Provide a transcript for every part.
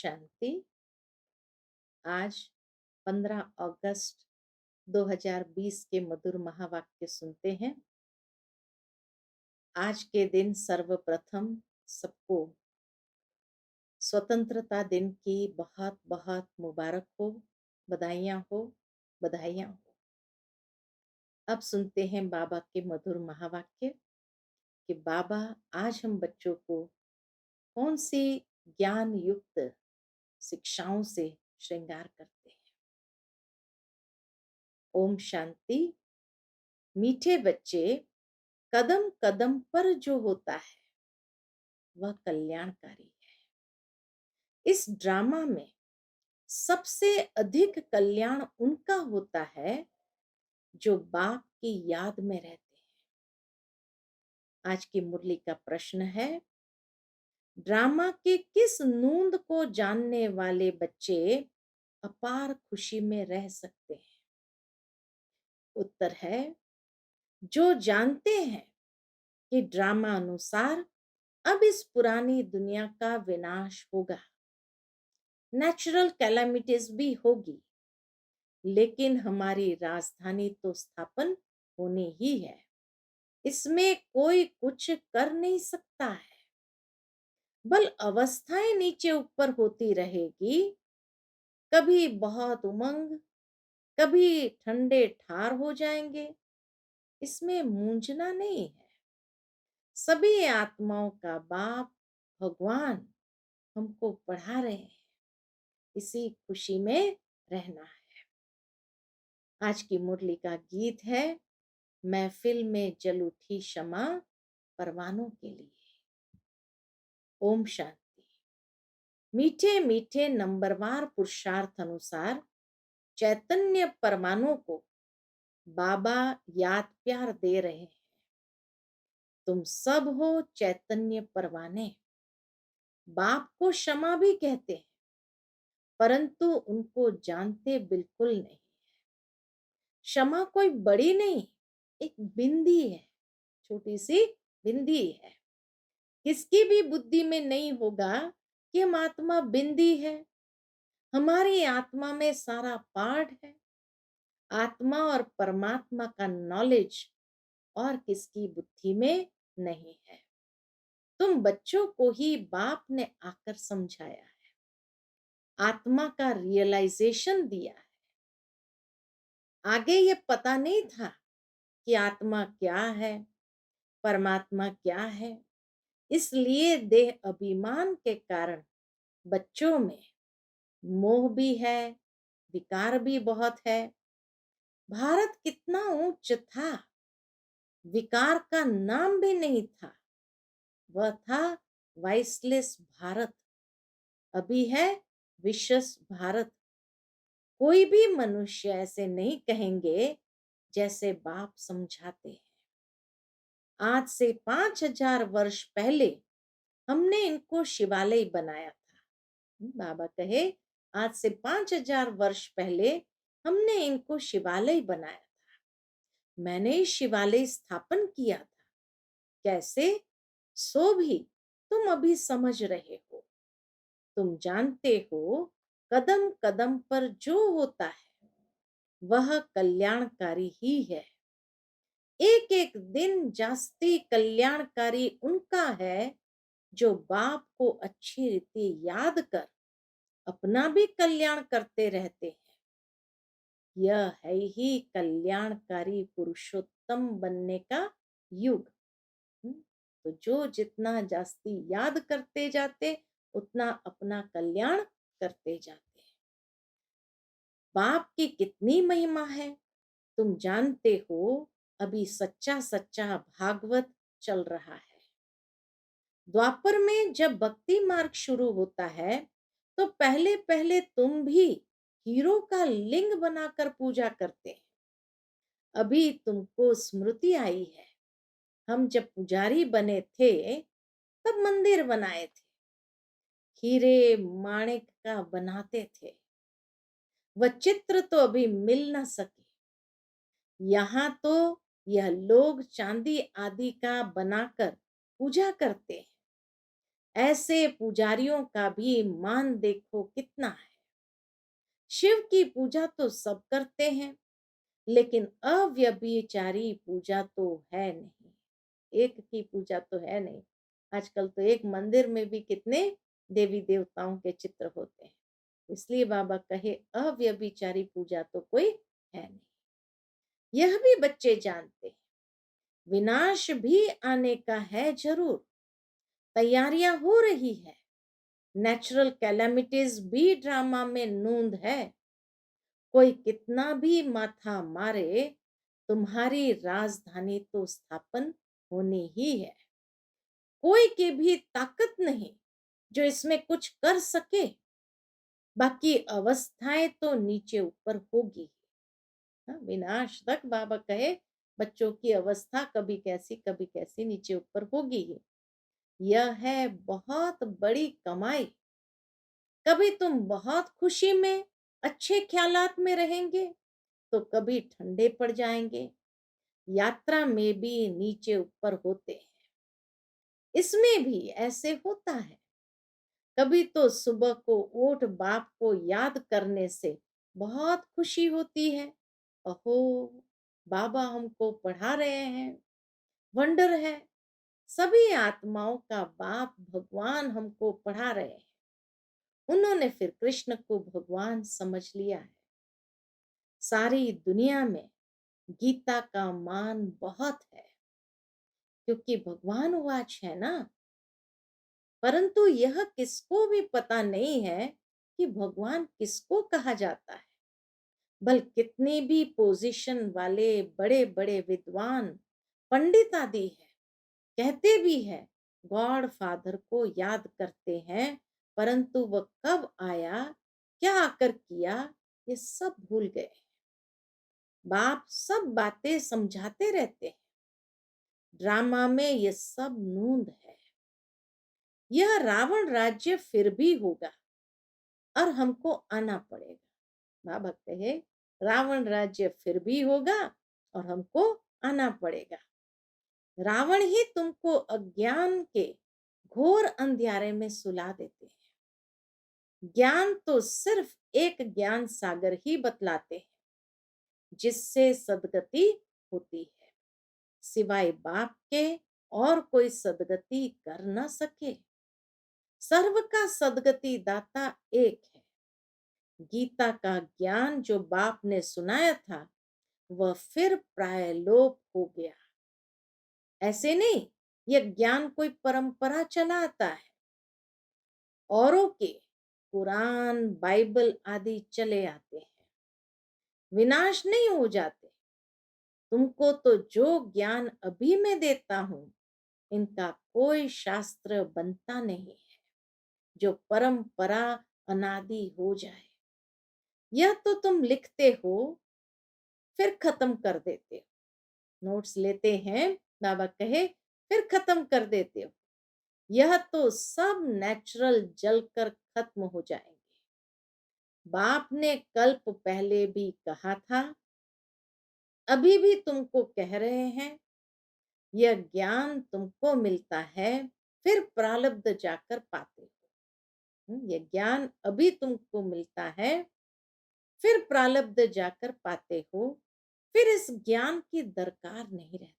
शांति। आज 15 अगस्त 2020 के मधुर महावाक्य सुनते हैं। आज के दिन सर्वप्रथम सबको स्वतंत्रता दिन की बहुत बहुत मुबारक हो, बधाइयाँ हो। अब सुनते हैं बाबा के मधुर महावाक्य कि बाबा आज हम बच्चों को कौन सी ज्ञान युक्त शिक्षाओं से श्रृंगार करते हैं। ओम शांति। मीठे बच्चे, कदम कदम पर जो होता है वह कल्याणकारी है। इस ड्रामा में सबसे अधिक कल्याण उनका होता है जो बाप की याद में रहते हैं। आज की मुरली का प्रश्न है, ड्रामा के किस नूंद को जानने वाले बच्चे अपार खुशी में रह सकते हैं? उत्तर है, जो जानते हैं कि ड्रामा अनुसार अब इस पुरानी दुनिया का विनाश होगा, नेचुरल कैलामिटीज भी होगी, लेकिन हमारी राजधानी तो स्थापन होनी ही है। इसमें कोई कुछ कर नहीं सकता है। बल अवस्थाएं नीचे ऊपर होती रहेगी, कभी बहुत उमंग, कभी ठंडे ठार हो जाएंगे। इसमें मूंझना नहीं है। सभी आत्माओं का बाप भगवान हमको पढ़ा रहे हैं, इसी खुशी में रहना है। आज की मुरली का गीत है, महफिल में जल उठी शमा परवानों के लिए। ओम शांति। मीठे मीठे नंबरवार पुरुषार्थ अनुसार चैतन्य परमाणु को बाबा याद प्यार दे रहे हैं। तुम सब हो चैतन्य परवाने। बाप को क्षमा भी कहते हैं, परंतु उनको जानते बिल्कुल नहीं। क्षमा कोई बड़ी नहीं, एक बिंदी है, छोटी सी बिंदी है। किसकी भी बुद्धि में नहीं होगा कि हम आत्मा बिंदी है। हमारी आत्मा में सारा पाठ है। आत्मा और परमात्मा का नॉलेज और किसकी बुद्धि में नहीं है। तुम बच्चों को ही बाप ने आकर समझाया है, आत्मा का रियलाइजेशन दिया है। आगे ये पता नहीं था कि आत्मा क्या है, परमात्मा क्या है। इसलिए देह अभिमान के कारण बच्चों में मोह भी है, विकार भी बहुत है। भारत कितना उच्च था, विकार का नाम भी नहीं था। वह था वाइसलेस भारत, अभी है विशस भारत। कोई भी मनुष्य ऐसे नहीं कहेंगे जैसे बाप समझाते हैं। आज से 5000 वर्ष पहले हमने इनको शिवालय बनाया था। बाबा कहे, आज से 5000 वर्ष पहले हमने इनको शिवालय बनाया था। मैंने शिवालय स्थापन किया था। कैसे? सो भी तुम अभी समझ रहे हो। तुम जानते हो, कदम कदम पर जो होता है वह कल्याणकारी ही है। एक एक दिन जास्ती कल्याणकारी उनका है जो बाप को अच्छी रीति याद कर अपना भी कल्याण करते रहते हैं। यह है ही कल्याणकारी पुरुषोत्तम बनने का युग। तो जो जितना जास्ती याद करते जाते, उतना अपना कल्याण करते जाते हैं। बाप की कितनी महिमा है तुम जानते हो। अभी सच्चा सच्चा भागवत चल रहा है। द्वापर में जब भक्ति मार्ग शुरू होता है तो पहले पहले तुम भी हीरो का लिंग बनाकर पूजा करते हैं। अभी तुमको स्मृति आई है, हम जब पुजारी बने थे तब मंदिर बनाए थे, हीरे माणिक का बनाते थे। वह चित्र तो अभी मिल न सके। यहाँ तो यह लोग चांदी आदि का बनाकर पूजा करते हैं। ऐसे पुजारियों का भी मान देखो कितना है। शिव की पूजा तो सब करते हैं, लेकिन अव्यभिचारी पूजा तो है नहीं। एक की पूजा तो है नहीं। आजकल तो एक मंदिर में भी कितने देवी देवताओं के चित्र होते हैं। इसलिए बाबा कहे अव्यभिचारी पूजा तो कोई है नहीं। यह भी बच्चे जानते हैं, विनाश भी आने का है जरूर। तैयारियां हो रही है। नेचुरल कैलेमिटीज भी ड्रामा में नूंद है। कोई कितना भी माथा मारे, तुम्हारी राजधानी तो स्थापन होनी ही है। कोई की भी ताकत नहीं जो इसमें कुछ कर सके। बाकी अवस्थाएं तो नीचे ऊपर होगी। हाँ, विनाश तक बाबा कहे बच्चों की अवस्था कभी कैसी नीचे ऊपर होगी ही। यह है बहुत बड़ी कमाई। कभी तुम बहुत खुशी में, अच्छे ख्यालात में रहेंगे, तो कभी ठंडे पड़ जाएंगे। यात्रा में भी नीचे ऊपर होते हैं। इसमें भी ऐसे होता है। कभी तो सुबह को उठ बाप को याद करने से बहुत खुशी होती है। अहो, बाबा हमको पढ़ा रहे हैं। वंडर है, सभी आत्माओं का बाप भगवान हमको पढ़ा रहे हैं। उन्होंने फिर कृष्ण को भगवान समझ लिया है। सारी दुनिया में गीता का मान बहुत है, क्योंकि भगवान वाच है ना। परंतु यह किसको भी पता नहीं है कि भगवान किसको कहा जाता है। बल कितनी भी पोजीशन वाले बड़े बड़े विद्वान पंडित आदि है, कहते भी है गॉड फादर को याद करते हैं, परंतु वह कब आया, क्या आकर किया, ये सब भूल गए। बाप सब बातें समझाते रहते हैं। ड्रामा में ये सब नूंद है। यह रावण राज्य फिर भी होगा और हमको आना पड़ेगा। बाबा कहे रावण राज्य फिर भी होगा और हमको आना पड़ेगा। रावण ही तुमको अज्ञान के घोर अंधियारे में सुला देते हैं। ज्ञान तो सिर्फ एक ज्ञान सागर ही बतलाते हैं, जिससे सदगति होती है। सिवाय बाप के और कोई सदगति कर न सके। सर्व का सदगति दाता एक है। गीता का ज्ञान जो बाप ने सुनाया था, वह फिर प्राय लोप हो गया। ऐसे नहीं, यह ज्ञान कोई परंपरा चला आता है। औरों के कुरान बाइबल आदि चले आते हैं, विनाश नहीं हो जाते। तुमको तो जो ज्ञान अभी मैं देता हूं, इनका कोई शास्त्र बनता नहीं है जो परंपरा अनादि हो जाए। यह तो तुम लिखते हो फिर खत्म कर देते हो। नोट्स लेते हैं, बाबा कहे फिर खत्म कर देते हो। यह तो सब नेचुरल जलकर खत्म हो जाएंगे। बाप ने कल्प पहले भी कहा था, अभी भी तुमको कह रहे हैं। यह ज्ञान तुमको मिलता है, फिर प्रारब्ध जाकर पाते हो। यह ज्ञान अभी तुमको मिलता है, फिर प्रारब्ध जाकर पाते हो। फिर इस ज्ञान की दरकार नहीं रहती।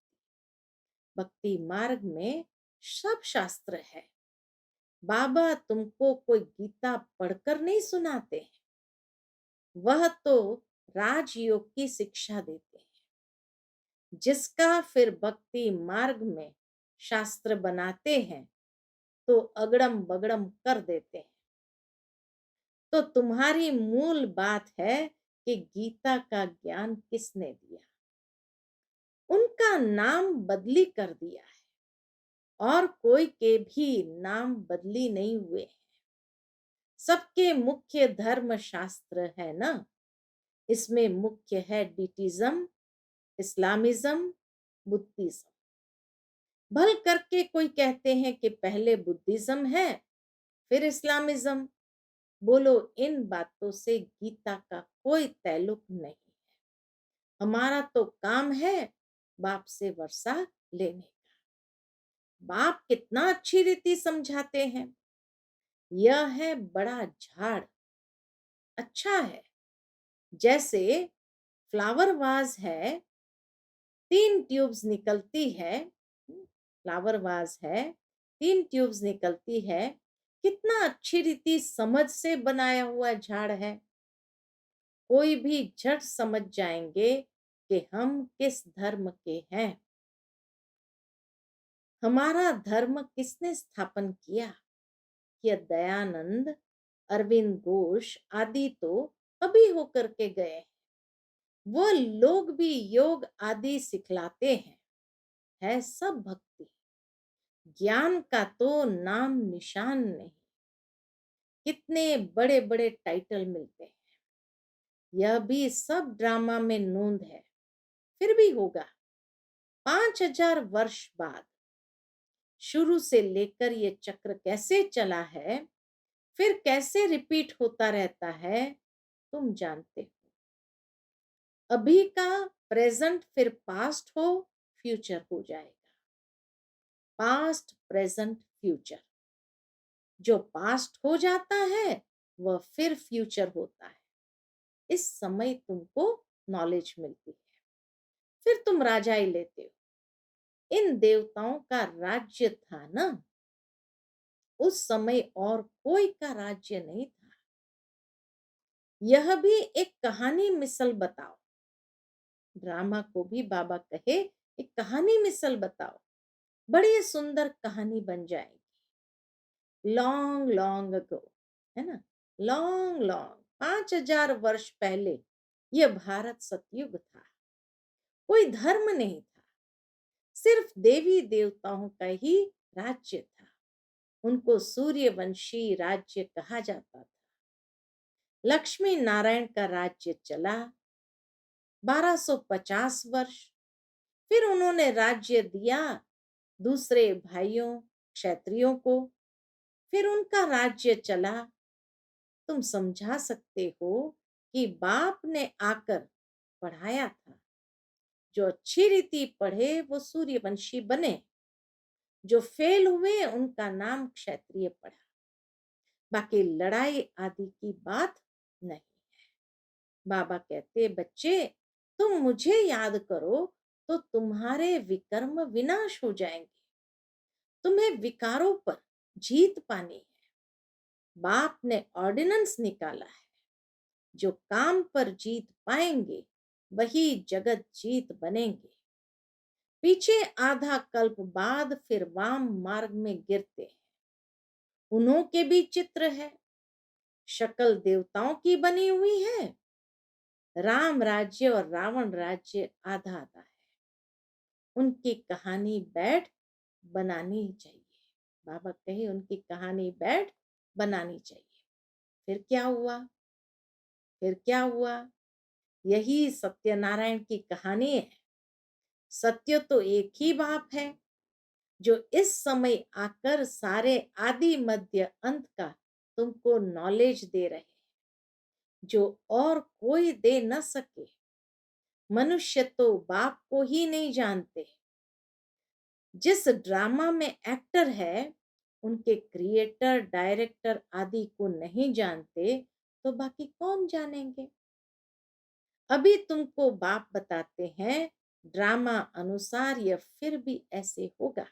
भक्ति मार्ग में सब शास्त्र है। बाबा तुमको कोई गीता पढ़कर नहीं सुनाते हैं, वह तो राजयोग की शिक्षा देते हैं, जिसका फिर भक्ति मार्ग में शास्त्र बनाते हैं तो अगड़म बगड़म कर देते हैं। तो तुम्हारी मूल बात है कि गीता का ज्ञान किसने दिया। उनका नाम बदली कर दिया है, और कोई के भी नाम बदली नहीं हुए हैं। सबके मुख्य धर्म शास्त्र है ना। इसमें मुख्य है डिटिज्म, इस्लामिज्म, बुद्धिज्म। भल करके कोई कहते हैं कि पहले बुद्धिज्म है फिर इस्लामिज्म। बोलो, इन बातों से गीता का कोई ताल्लुक नहीं है। हमारा तो काम है बाप से वर्षा लेने का। बाप कितना अच्छी रीति समझाते हैं। यह है बड़ा झाड़, अच्छा है। जैसे फ्लावर वाज है, 3 ट्यूब्स निकलती है। फ्लावर वाज है, 3 ट्यूब्स निकलती है। कितना अच्छी रीति समझ से बनाया हुआ झाड़ है। कोई भी झट समझ जाएंगे कि हम किस धर्म के हैं। हमारा धर्म किसने स्थापन किया? कि दयानंद, अरविंद घोष आदि तो अभी होकर के गए। वो लोग भी योग आदि सिखलाते हैं। है सब भक्ति, ज्ञान का तो नाम निशान नहीं। कितने बड़े बड़े टाइटल मिलते हैं। यह भी सब ड्रामा में नोंद है। फिर भी होगा। 5000 वर्ष बाद शुरू से लेकर ये चक्र कैसे चला है, फिर कैसे रिपीट होता रहता है, तुम जानते हो। अभी का प्रेजेंट फिर पास्ट हो, फ्यूचर हो जाएगा। Past, present, future. जो पास्ट हो जाता है वह फिर फ्यूचर होता है। इस समय तुमको नॉलेज मिलती है। फिर तुम राजा ही लेते हो। इन देवताओं का राज्य था ना, उस समय और कोई का राज्य नहीं था। यह भी एक कहानी मिसल बताओ। ड्रामा को भी बाबा कहे एक कहानी मिसल बताओ, बड़ी सुंदर कहानी बन जाएगी। लॉन्ग लॉन्ग अगो, है ना, लॉन्ग लॉन्ग 5000 वर्ष पहले यह भारत सतयुग था। कोई धर्म नहीं था, सिर्फ देवी देवताओं का ही राज्य था। उनको सूर्यवंशी राज्य कहा जाता था। लक्ष्मी नारायण का राज्य चला 1250 वर्ष। फिर उन्होंने राज्य दिया दूसरे भाइयों क्षत्रियों को। फिर उनका राज्य चला। तुम समझा सकते हो कि बाप ने आकर पढ़ाया था। जो अच्छी रीति पढ़े वो सूर्यवंशी बने, जो फेल हुए उनका नाम क्षत्रिय पड़ा। बाकी लड़ाई आदि की बात नहीं है। बाबा कहते बच्चे तुम मुझे याद करो तो तुम्हारे विकर्म विनाश हो जाएंगे। तुम्हें विकारों पर जीत पानी है। बाप ने ऑर्डिनेंस निकाला है। जो काम पर जीत पाएंगे वही जगत जीत बनेंगे। पीछे आधा कल्प बाद फिर वाम मार्ग में गिरते हैं। उन्हों के भी चित्र है। शक्ल देवताओं की बनी हुई है। राम राज्य और रावण राज्य आधा आधा है। उनकी कहानी बैठ बनानी चाहिए। बाबा कहे उनकी कहानी बैठ बनानी चाहिए। फिर क्या हुआ? फिर क्या हुआ? यही सत्यनारायण की कहानी है। सत्य तो एक ही बाप है जो इस समय आकर सारे आदि मध्य अंत का तुमको नॉलेज दे रहे हैं, जो और कोई दे न सके। मनुष्य तो बाप को ही नहीं जानते। जिस ड्रामा में एक्टर है उनके क्रिएटर डायरेक्टर आदि को नहीं जानते तो बाकी कौन जानेंगे? अभी तुमको बाप बताते हैं ड्रामा अनुसार यह फिर भी ऐसे होगा।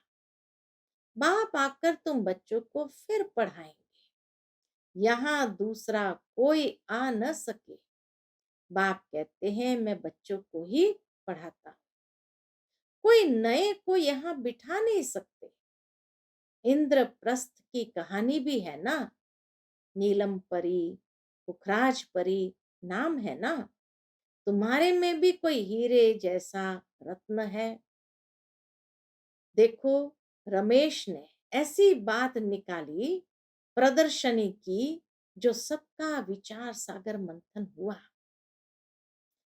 बाप आकर तुम बच्चों को फिर पढ़ाएंगे। यहाँ दूसरा कोई आ न सके। बाप कहते हैं मैं बच्चों को ही पढ़ाता हूँ। कोई नए को यहाँ बिठा नहीं सकते। इंद्रप्रस्थ की कहानी भी है ना। नीलम परी, पुखराज परी नाम है ना। तुम्हारे में भी कोई हीरे जैसा रत्न है। देखो रमेश ने ऐसी बात निकाली, प्रदर्शनी की, जो सबका विचार सागर मंथन हुआ।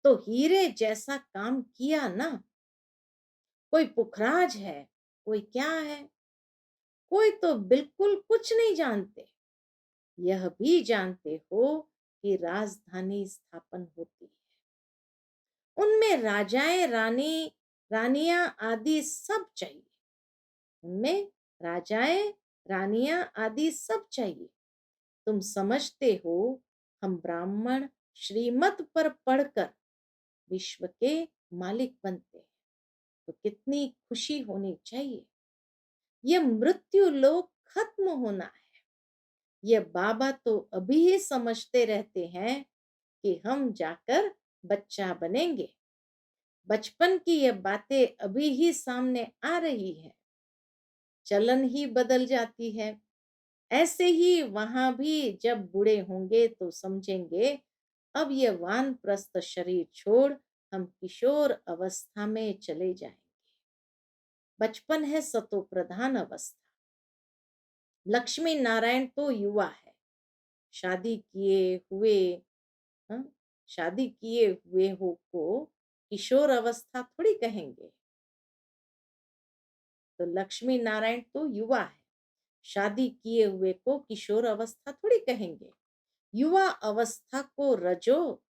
तो हीरे जैसा काम किया ना। कोई पुखराज है, कोई क्या है, कोई तो बिल्कुल कुछ नहीं जानते। यह भी जानते हो कि राजधानी स्थापन होती है। उनमें राजाएं रानी रानियां आदि सब चाहिए। उनमें राजाएं, रानियां आदि सब चाहिए। तुम समझते हो, हम ब्राह्मण श्रीमत पर पढ़कर विश्व के मालिक बनते हैं, तो कितनी खुशी होनी चाहिए। ये मृत्यु लोक खत्म होना है। ये बाबा तो अभी ही समझते रहते हैं कि हम जाकर बच्चा बनेंगे। बचपन की ये बातें अभी ही सामने आ रही है, चलन ही बदल जाती है। ऐसे ही वहां भी जब बूढ़े होंगे तो समझेंगे, अब ये वानप्रस्थ शरीर छोड़ हम किशोर अवस्था में चले जाएंगे। बचपन है सतो प्रधान अवस्था। लक्ष्मी नारायण तो युवा है, शादी किए हुए, हाँ, शादी किए हुए हो को किशोर अवस्था थोड़ी कहेंगे। तो लक्ष्मी नारायण तो युवा है, शादी किए हुए को किशोर अवस्था थोड़ी कहेंगे। युवा अवस्था को रजो,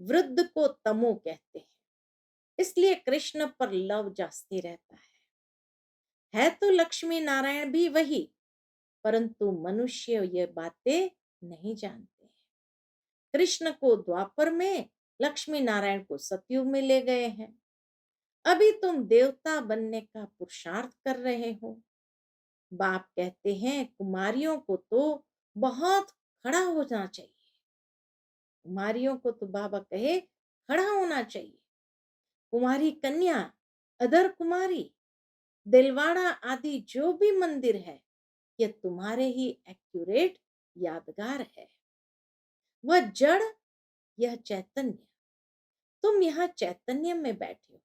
वृद्ध को तमो कहते हैं। इसलिए कृष्ण पर लव जास्ती रहता है तो लक्ष्मी नारायण भी वही, परंतु मनुष्य ये बातें नहीं जानते हैं। कृष्ण को द्वापर में, लक्ष्मी नारायण को सतयुग में ले गए हैं। अभी तुम देवता बनने का पुरुषार्थ कर रहे हो। बाप कहते हैं कुमारियों को तो बहुत खड़ा होना चाहिए। कुमारियों को तो बाबा कहे खड़ा होना चाहिए। कुमारी कन्या, अदर कुमारी, दिलवाड़ा आदि जो भी मंदिर है, ये तुम्हारे ही एक्यूरेट यादगार है। वह जड़, यह चैतन्य। तुम यहाँ चैतन्य में बैठे हो,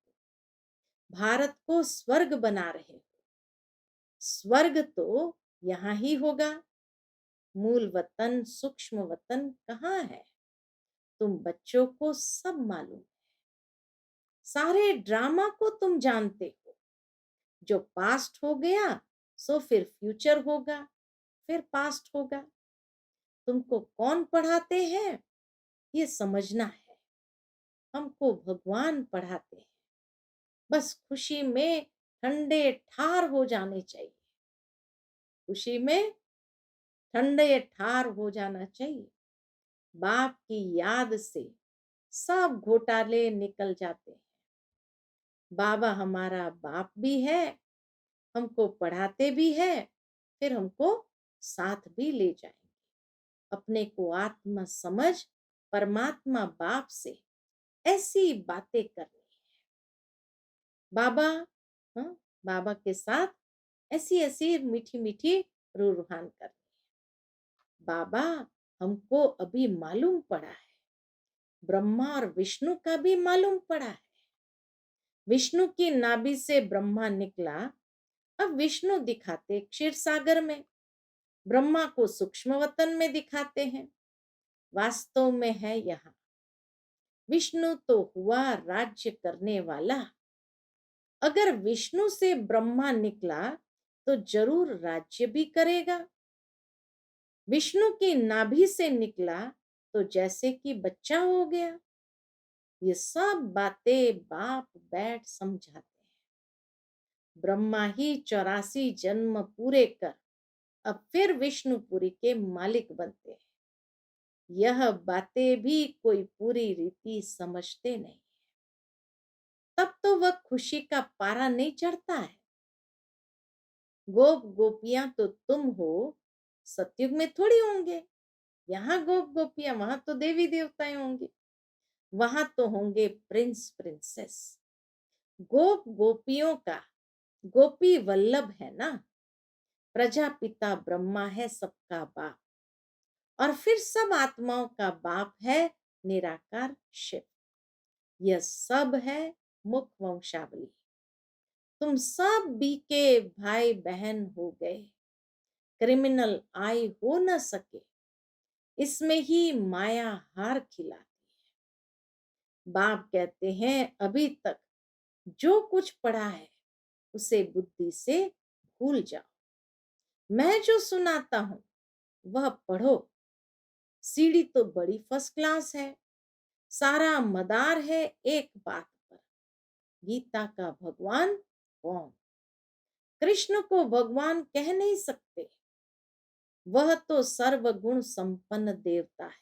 भारत को स्वर्ग बना रहे हो। स्वर्ग तो यहाँ ही होगा, मूल वतन सूक्ष्म वतन कहाँ है? तुम बच्चों को सब मालूम है। सारे ड्रामा को तुम जानते हो। जो पास्ट हो गया सो फिर फ्यूचर होगा, फिर पास्ट होगा। तुमको कौन पढ़ाते हैं ये समझना है। हमको भगवान पढ़ाते हैं। बस खुशी में ठंडे ठार हो जाने चाहिए। खुशी में ठंडे ठार हो जाना चाहिए। बाप की याद से सब घोटाले निकल जाते हैं। बाबा हमारा बाप भी है, हमको पढ़ाते भी है, फिर हमको साथ भी ले जाएंगे। अपने को आत्मा समझ परमात्मा बाप से ऐसी बातें करनी है। बाबा, हाँ, बाबा के साथ ऐसी ऐसी मीठी मीठी रूहान करनी है। बाबा, हमको अभी मालूम पड़ा है, ब्रह्मा और विष्णु का भी मालूम पड़ा है। विष्णु की नाभि से ब्रह्मा निकला, अब विष्णु दिखाते क्षीर सागर में, ब्रह्मा को सूक्ष्म वतन में दिखाते हैं। वास्तव में है यहाँ। विष्णु तो हुआ राज्य करने वाला। अगर विष्णु से ब्रह्मा निकला तो जरूर राज्य भी करेगा। विष्णु की नाभि से निकला तो जैसे कि बच्चा हो गया। ये सब बातें बाप बैठ समझाते हैं। ब्रह्मा ही 84 जन्म पूरे कर अब फिर विष्णुपुरी के मालिक बनते हैं। यह बातें भी कोई पूरी रीति समझते नहीं। तब तो वह खुशी का पारा नहीं चढ़ता है। गोप गोपियां तो तुम हो, सतयुग में थोड़ी होंगे। यहाँ गोप गोपियां, वहां तो देवी देवताएं होंगे। वहां तो होंगे प्रिंस प्रिंसेस। गोप गोपियों का गोपी वल्लभ है ना। प्रजापिता ब्रह्मा है सबका बाप, और फिर सब आत्माओं का बाप है निराकार शिव। यह सब है मुख वंशावली। तुम सब बीके भाई बहन हो गए, क्रिमिनल आय हो न सके। इसमें ही माया हार खिलाती है। बाप कहते हैं अभी तक जो कुछ पढ़ा है उसे बुद्धि से भूल जाओ। मैं जो सुनाता हूं वह पढ़ो। सीढ़ी तो बड़ी फर्स्ट क्लास है, सारा मदार है एक बात पर, गीता का भगवान कौन? कृष्ण को भगवान कह नहीं सकते, वह तो सर्वगुण संपन्न देवता है।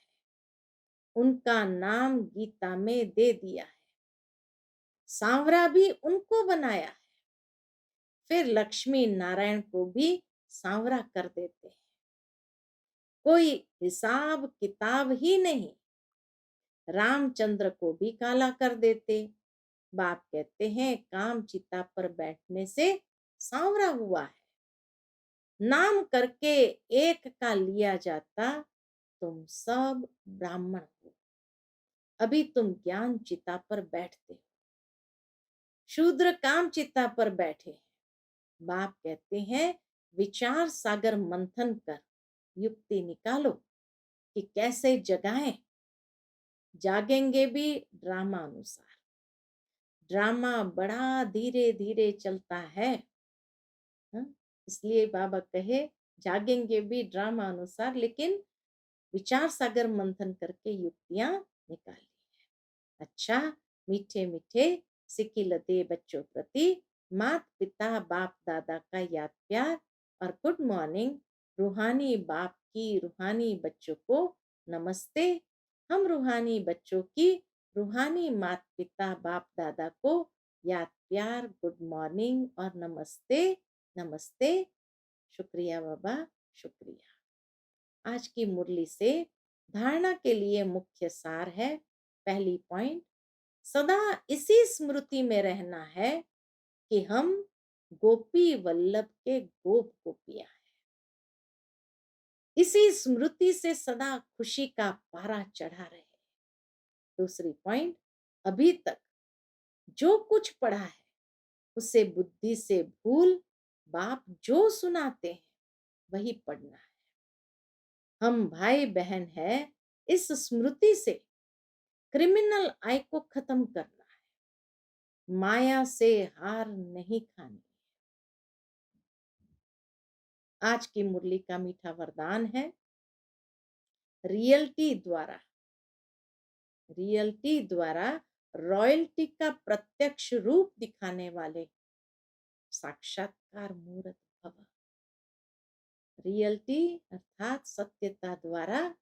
उनका नाम गीता में दे दिया है। सांवरा भी उनको बनाया है, फिर लक्ष्मी नारायण को भी सांवरा कर देते हैं। कोई हिसाब किताब ही नहीं, रामचंद्र को भी काला कर देते। बाप कहते हैं काम चिता पर बैठने से सांवरा हुआ है। नाम करके एक का लिया जाता, तुम सब ब्राह्मण हो। अभी तुम ज्ञान चिता पर बैठते हो, शूद्र काम चिता पर बैठे हैं। बाप कहते हैं विचार सागर मंथन कर युक्ति निकालो कि कैसे जगाएं। जागेंगे भी ड्रामा अनुसार। ड्रामा बड़ा धीरे धीरे चलता है, इसलिए बाबा कहे जागेंगे भी ड्रामा अनुसार, लेकिन विचार सागर मंथन करके युक्तियां निकाली है। अच्छा, मीठे मीठे सिकिलते बच्चों प्रति माता पिता बाप दादा का याद प्यार और गुड मॉर्निंग। रूहानी बाप की रूहानी बच्चों को नमस्ते। हम रूहानी बच्चों की रूहानी माता पिता बाप दादा को याद प्यार, गुड मॉर्निंग और नमस्ते नमस्ते। शुक्रिया बाबा, शुक्रिया। आज की मुरली से धारणा के लिए मुख्य सार है। पहली पॉइंट, सदा इसी स्मृति में रहना है कि हम गोपी वल्लभ के गोप गोपियां हैं। इसी स्मृति से सदा खुशी का पारा चढ़ा रहे। दूसरी पॉइंट, अभी तक जो कुछ पढ़ा है उसे बुद्धि से भूल बाप जो सुनाते हैं वही पढ़ना है। हम भाई बहन है, इस स्मृति से क्रिमिनल आई को खत्म करना है। माया से हार नहीं खानी। आज की मुरली का मीठा वरदान है, रियल्टी द्वारा रॉयल्टी का प्रत्यक्ष रूप दिखाने वाले साक्षात्कार मूर्त भव। रियल्टी अर्थात सत्यता द्वारा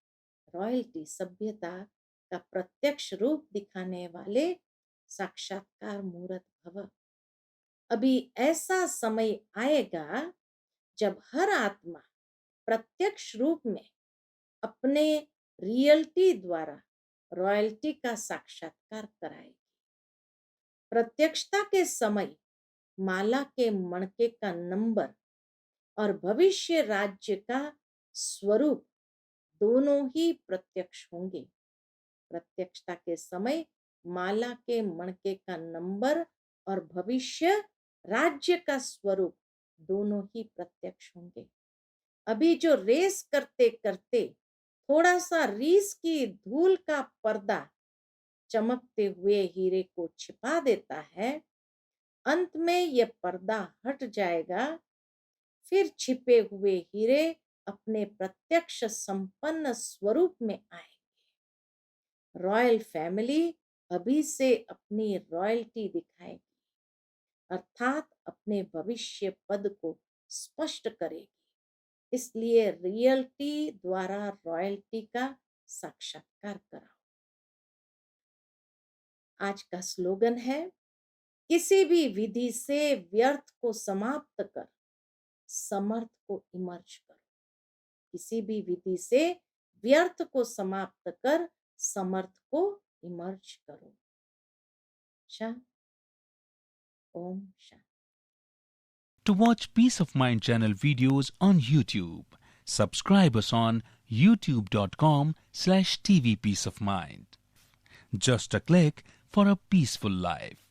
रॉयल्टी सभ्यता का प्रत्यक्ष रूप दिखाने वाले साक्षात्कार मूर्त भव। अभी ऐसा समय आएगा जब हर आत्मा प्रत्यक्ष रूप में अपने रियल्टी द्वारा रॉयल्टी का साक्षात्कार कराएगी। प्रत्यक्षता के समय माला के मणके का नंबर और भविष्य राज्य का स्वरूप दोनों ही प्रत्यक्ष होंगे। प्रत्यक्षता के समय माला के मणके का नंबर और भविष्य राज्य का स्वरूप दोनों ही प्रत्यक्ष होंगे। अभी जो रेस करते करते थोड़ा सा रीस की धूल का पर्दा चमकते हुए हीरे को छिपा देता है, अंत में यह पर्दा हट जाएगा, फिर छिपे हुए हीरे अपने प्रत्यक्ष संपन्न स्वरूप में आएंगे। रॉयल फैमिली अभी से अपनी रॉयल्टी दिखाएगी, अर्थात अपने भविष्य पद को स्पष्ट करेगी। इसलिए रियल्टी द्वारा रॉयल्टी का साक्षात्कार कराओ। आज का स्लोगन है, किसी भी विधि से व्यर्थ को समाप्त कर समर्थ को इमर्ज करो। किसी भी विधि से व्यर्थ को समाप्त कर समर्थ को इमर्ज करो। शांति, Om Shanti. To watch Peace of Mind channel videos on YouTube, subscribe us on youtube.com/tvpeaceofmind. Just a click for a peaceful life.